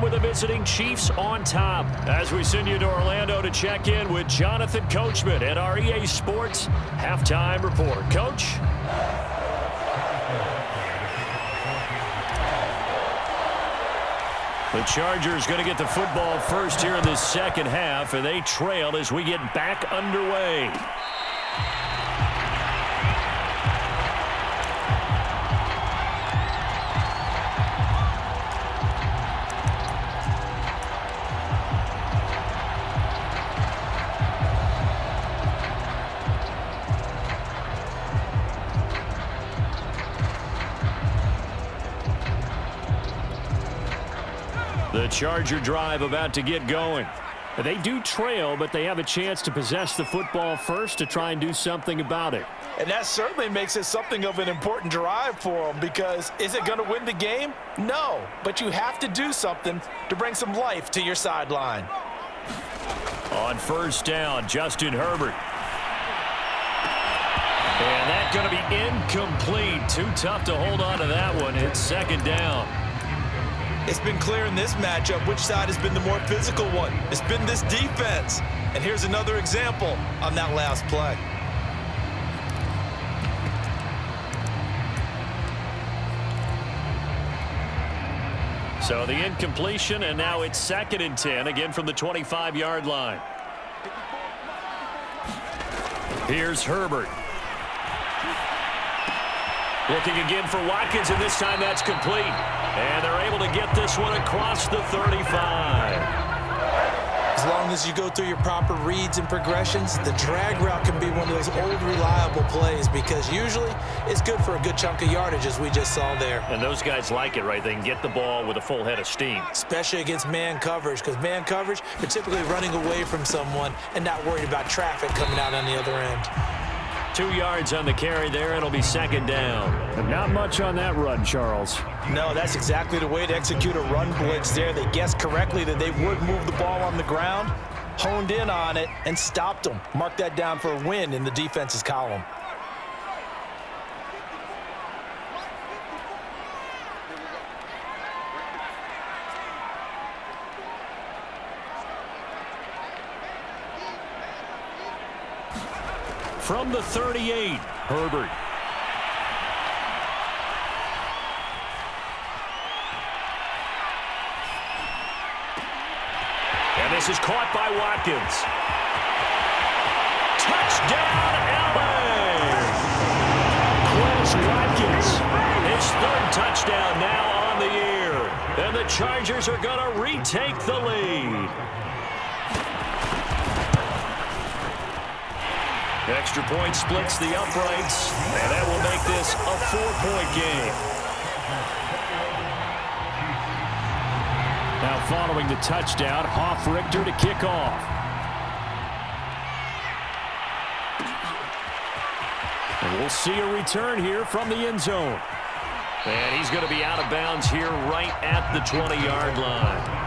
and with the visiting Chiefs on top. As we send you to Orlando to check in with Jonathan Coachman at our EA Sports Halftime Report. Coach? The Chargers going to get the football first here in this second half, and they trail as we get back underway. The Charger drive about to get going. They do trail, but they have a chance to possess the football first to try and do something about it. And that certainly makes it something of an important drive for them, because is it going to win the game? No, but you have to do something to bring some life to your sideline. On first down, Justin Herbert. And that's going to be incomplete. Too tough to hold on to that one. It's second down. It's been clear in this matchup which side has been the more physical one. It's been this defense. And here's another example on that last play. So the incompletion, and now it's 2nd and 10, again from the 25-yard line. Here's Herbert. Looking again for Watkins, and this time that's complete. And they're able to get this one across the 35. As long as you go through your proper reads and progressions, the drag route can be one of those old reliable plays, because usually it's good for a good chunk of yardage, as we just saw there. And those guys like it, right? They can get the ball with a full head of steam. Especially against man coverage, because man coverage, you're typically running away from someone and not worried about traffic coming out on the other end. 2 yards on the carry there. It'll be second down. And not much on that run, Charles. No, that's exactly the way to execute a run blitz there. They guessed correctly that they would move the ball on the ground, honed in on it, and stopped them. Mark that down for a win in the defense's column. From the 38, Herbert. And this is caught by Watkins. Touchdown, LA! Chris Watkins, his 3rd touchdown now on the year. And the Chargers are going to retake the lead. Extra point splits the uprights, and that will make this a 4-point game. Now following the touchdown, Hoff-Richter to kick off. And we'll see a return here from the end zone. And he's going to be out of bounds here right at the 20-yard line.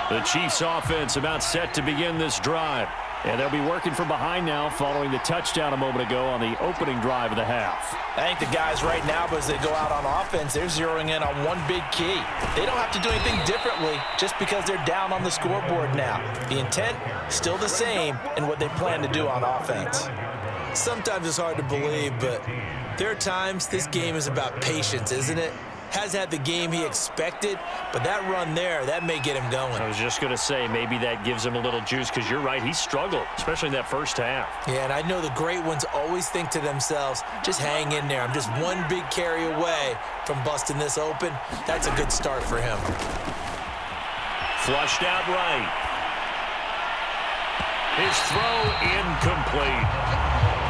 The Chiefs offense about set to begin this drive. And they'll be working from behind now following the touchdown a moment ago on the opening drive of the half. I think the guys right now, as they go out on offense, they're zeroing in on one big key. They don't have to do anything differently just because they're down on the scoreboard now. The intent, still the same in what they plan to do on offense. Sometimes it's hard to believe, but there are times this game is about patience, isn't it? Has had the game he expected, but that run there, that may get him going. I was just going to say, maybe that gives him a little juice, because you're right, he struggled, especially in that first half. Yeah, and I know the great ones always think to themselves, just hang in there. I'm just one big carry away from busting this open. That's a good start for him. Flushed out right. His throw incomplete.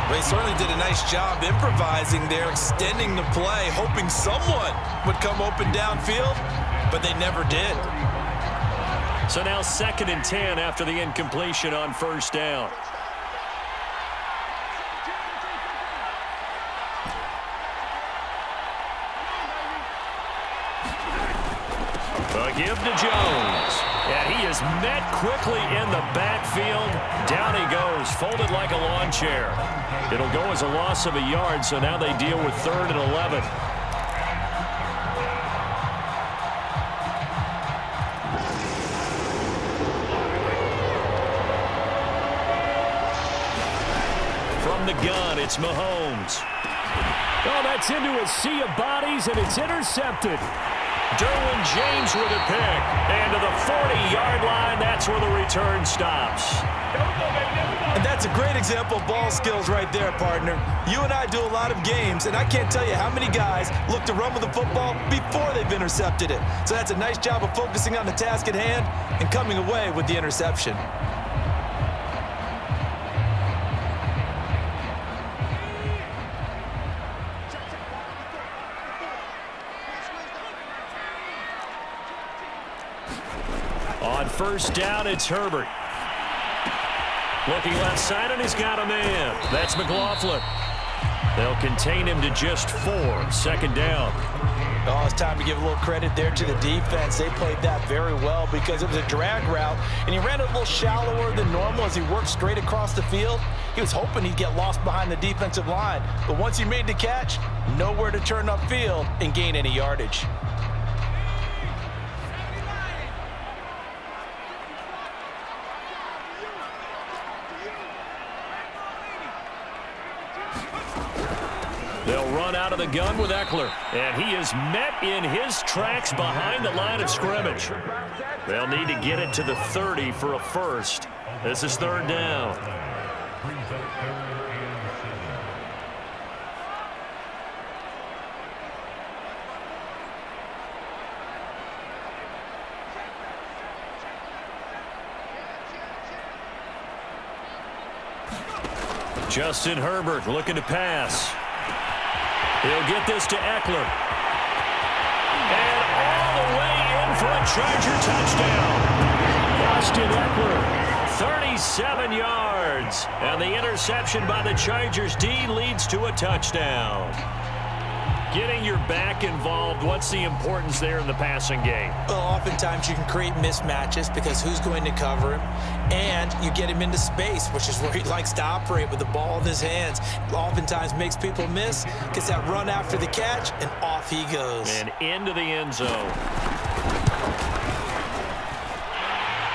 They certainly did a nice job improvising there, extending the play, hoping someone would come open downfield, but they never did. So now 2nd and 10 after the incompletion on first down. A give to Jones. And he is met quickly in the backfield. Down he goes, folded like a lawn chair. It'll go as a loss of a yard, so now they deal with 3rd and 11. From the gun, it's Mahomes. Oh, that's into a sea of bodies, and it's intercepted. Derwin James with a pick. And to the 40-yard line, that's where the return stops. And that's a great example of ball skills right there, partner. You and I do a lot of games, and I can't tell you how many guys look to run with the football before they've intercepted it. So that's a nice job of focusing on the task at hand and coming away with the interception. On 1st down, it's Herbert. Looking left side, and he's got a man. That's McLaughlin. They'll contain him to just 4. 2nd down. Oh, it's time to give a little credit there to the defense. They played that very well because it was a drag route, and he ran it a little shallower than normal as he worked straight across the field. He was hoping he'd get lost behind the defensive line, but once he made the catch, nowhere to turn upfield and gain any yardage. They'll run out of the gun with Eckler, and he is met in his tracks behind the line of scrimmage. They'll need to get it to the 30 for a first. This is 3rd down. Justin Herbert looking to pass. He'll get this to Eckler. And all the way in for a Charger touchdown. Austin Eckler, 37 yards. And the interception by the Chargers D leads to a touchdown. Getting your back involved, what's the importance there in the passing game? Well, oftentimes you can create mismatches because who's going to cover him? And you get him into space, which is where he likes to operate with the ball in his hands. Oftentimes makes people miss, gets that run after the catch, and off he goes. And into the end zone.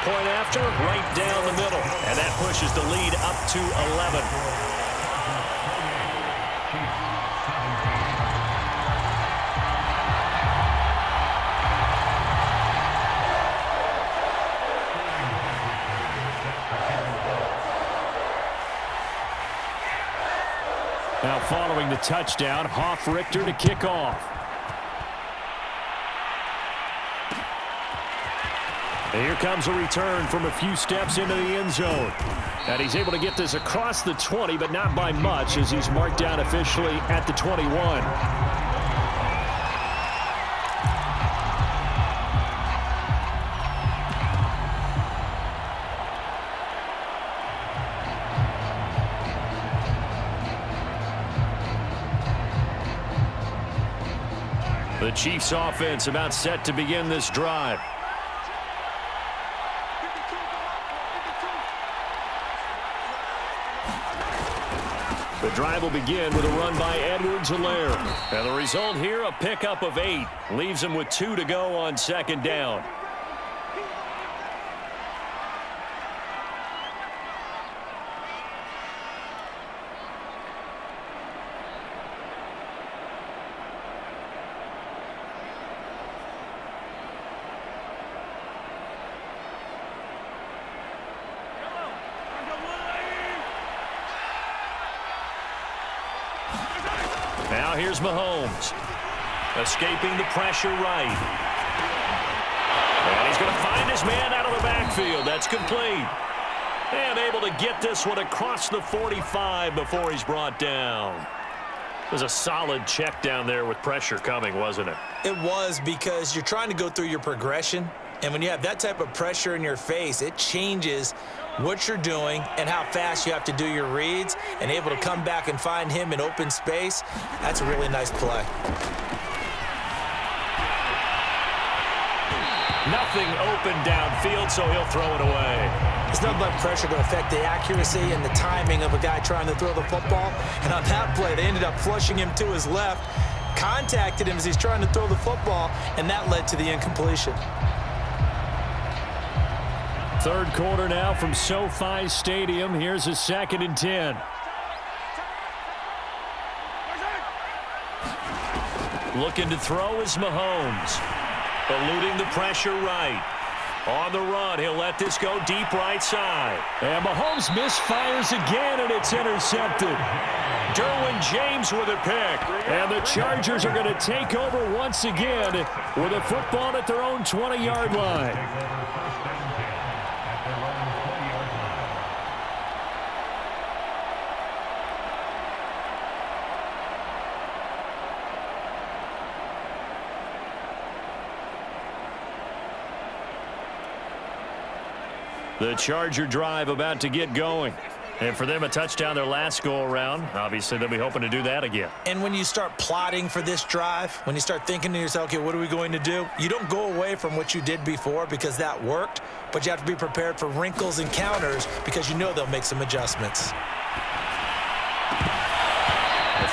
Point after, right down the middle. And that pushes the lead up to 11. Now following the touchdown, Hoff-Richter to kick off. And here comes a return from a few steps into the end zone. And he's able to get this across the 20, but not by much as he's marked down officially at the 21. The Chiefs offense about set to begin this drive. The drive will begin with a run by Edwards-Helaire. And the result here, a pickup of 8. Leaves him with 2 to go on 2nd down. Now here's Mahomes. Escaping the pressure right. And he's going to find his man out of the backfield. That's complete. And able to get this one across the 45 before he's brought down. It was a solid check down there with pressure coming, wasn't it? It was, because you're trying to go through your progression. And when you have that type of pressure in your face, it changes what you're doing and how fast you have to do your reads, and able to come back and find him in open space. That's a really nice play. Nothing open downfield, so he'll throw it away. There's nothing but pressure to affect the accuracy and the timing of a guy trying to throw the football. And on that play, they ended up flushing him to his left, contacted him as he's trying to throw the football, and that led to the incompletion. Third quarter now from SoFi Stadium. Here's a 2nd and 10. Looking to throw is Mahomes. Eluding the pressure right. On the run, he'll let this go deep right side. And Mahomes misfires again, and it's intercepted. Derwin James with a pick. And the Chargers are going to take over once again with a football at their own 20-yard line. The Charger drive about to get going. And for them, a touchdown their last go-around. Obviously, they'll be hoping to do that again. And when you start plotting for this drive, when you start thinking to yourself, okay, what are we going to do? You don't go away from what you did before because that worked, but you have to be prepared for wrinkles and counters because you know they'll make some adjustments.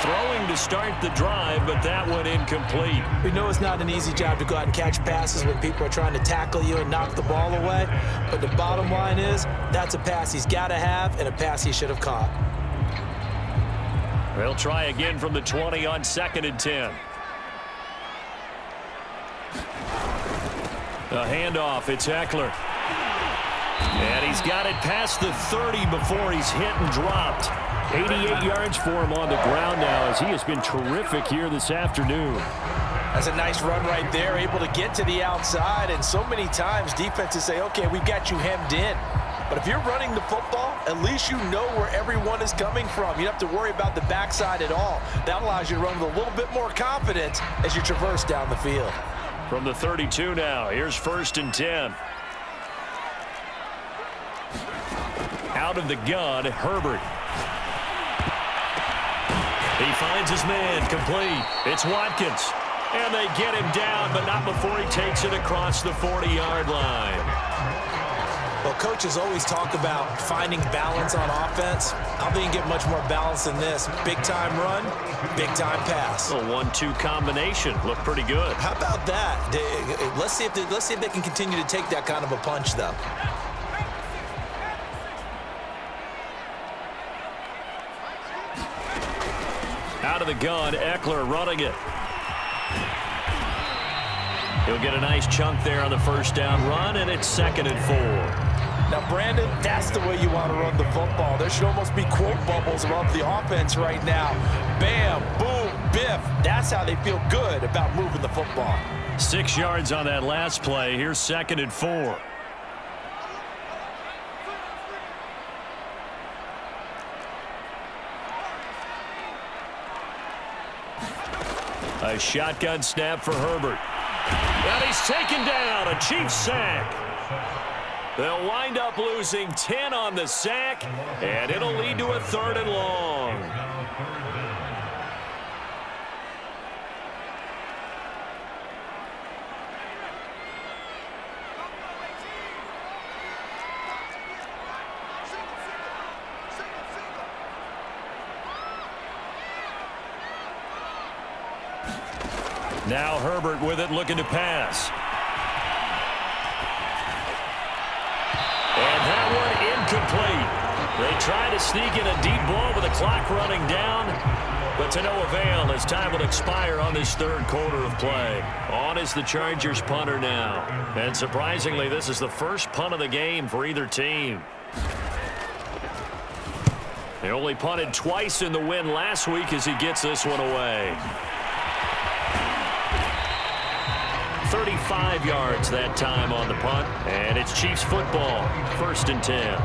Throwing to start the drive, but that one incomplete. We know it's not an easy job to go out and catch passes when people are trying to tackle you and knock the ball away. But the bottom line is, that's a pass he's got to have and a pass he should have caught. They'll try again from the 20 on 2nd and 10. A handoff, it's Eckler. And he's got it past the 30 before he's hit and dropped. 88 yards for him on the ground now as he has been terrific here this afternoon. That's a nice run right there, able to get to the outside, and so many times defenses say, okay, we've got you hemmed in. But if you're running the football, at least you know where everyone is coming from. You don't have to worry about the backside at all. That allows you to run with a little bit more confidence as you traverse down the field. From the 32 now, here's 1st and 10. Out of the gun, Herbert. He finds his man, complete. It's Watkins. And they get him down, but not before he takes it across the 40-yard line. Well, coaches always talk about finding balance on offense. I don't think you can get much more balance than this. Big-time run, big-time pass. A 1-2 combination. Looked pretty good. How about that? Let's see if they can continue to take that kind of a punch, though. Out of the gun, Eckler running it. He'll get a nice chunk there on the first down run, and it's 2nd and 4. Now, Brandon, that's the way you want to run the football. There should almost be quote bubbles above the offense right now. Bam, boom, biff. That's how they feel good about moving the football. 6 yards on that last play. Here's 2nd and 4. A shotgun snap for Herbert. And he's taken down. A Chiefs sack. They'll wind up losing 10 on the sack, and it'll lead to a 3rd and long. Now Herbert with it, looking to pass. And that one incomplete. They try to sneak in a deep ball with the clock running down, but to no avail as time will expire on this 3rd quarter of play. On is the Chargers punter now. And surprisingly, this is the first punt of the game for either team. They only punted twice in the win last week as he gets this one away. 35 yards that time on the punt, and it's Chiefs football, 1st and 10.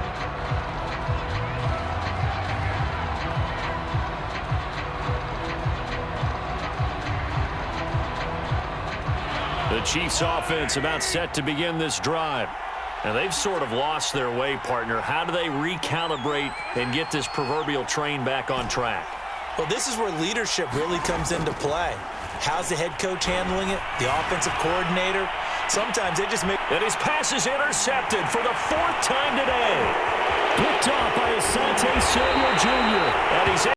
The Chiefs offense about set to begin this drive. And they've sort of lost their way, partner. How do they recalibrate and get this proverbial train back on track? Well, this is where leadership really comes into play. How's the head coach handling it? The offensive coordinator? Sometimes they just make... And his pass is intercepted for the 4th time today. Picked off by Asante Samuel Jr. And he's